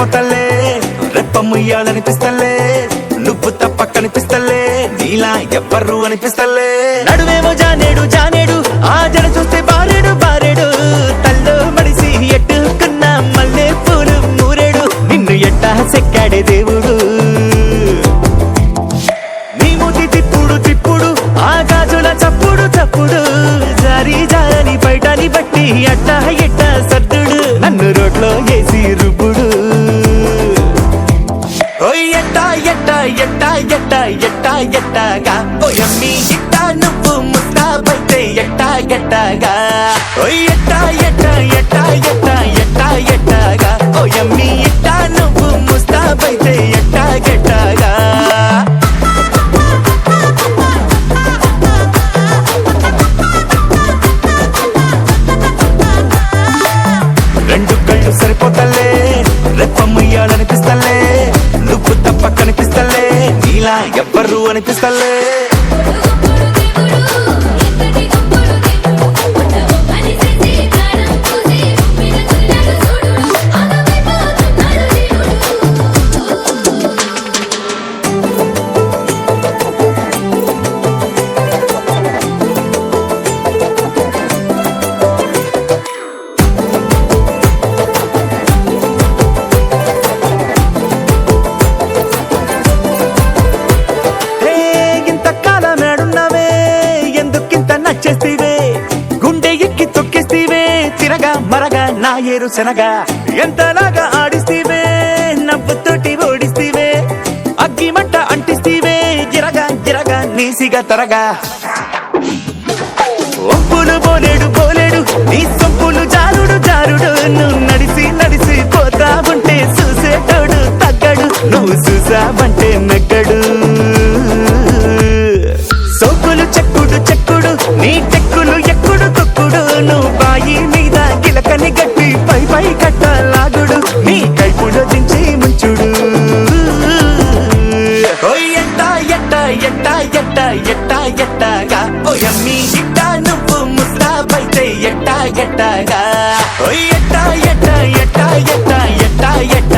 సరిపోతలే రెప్ప ముయ్యాలనిపిస్తలే నువ్వు తప్ప కనిపిస్తలే నీలా ఎవ్వరు అనిపిస్తలే నడువేమో జానేడు జానేడు ఆ జడ చూస్తే బారేడు బారేడు తల్లో మడిసి ఎట్టుకున్న మల్లె పూలు మూరేడు నిన్ను ఎట్టా సెక్కాడే దేవుడు నీ మూతి తిప్పుడు తిప్పుడు ఆ గాజుల చప్పుడు చప్పుడు జారి జారని బయటని బట్టి అట్టా ఎట్టా సర్దుడు నన్ను రోడ్లో వేసి రుబ్బుడు ఓయ్ ఎట్టా ఎట్టా ఎట్టా ఎట్టా ఎట్టా ఎట్టాగా ఓయమ్మి ఇట్టా నువ్వు ముస్తాబైతే ఎట్టా ఎట్టాగా ఓయ్ ఎట్టా ఎట్టా ఎట్టా ఎట్టా ఎట్టా ఎట్టాగా ఓయమ్మి ఇట్టా నువ్వు ముస్తాబైతే ఎట్టా ఎట్టాగా రెండు కళ్ళు సరిపోతలే రెప్ప ముయ్యాలనిపిస్తలే నువ్వు తప్ప కనిపిస్తలే నీలా ఎవ్వరు అనిపిస్తలే చేస్తీవే గుండె ఎక్కి తొక్కిస్తీవే తిరగా మరగా నా ఏరు శనగా ఎంతలాగా ఆడిస్తీవే నవ్వుతోటి ఓడిస్తీవే అగ్గి మంట అంటిస్తీవే గిరగా గిరగా నీసిగా తరగా ఒప్పులు బోలేడు బోలేడు నీ సొంపులు జారుడు జారుడు నువ్వు నడిసి నడిసి పోతా ఉంటే చూసేటోడు తగ్గడు నువ్వు చూసావంటే నెగ్గడు సోకులు చెక్కుడు చెక్కుడు నీ టెక్కులు ఎక్కుడు తొక్కుడు నువ్వు బాయి మీద గిలకని గట్టి పై పై కట్టలాగుడు నీ కైపుడు దించి ముంచుడు ఓయ్ ఎట్టా ఎట్టా ఎట్టా ఎట్టా ఎట్టా ఎట్టాగా ఓయమ్మి ఇట్టా నువ్వు ముస్తాబైతే ఎట్టా ఎట్టాగా ఓయ్ ఎట్టా ఎట్టా ఎట్టా ఎట్టా ఎట్టా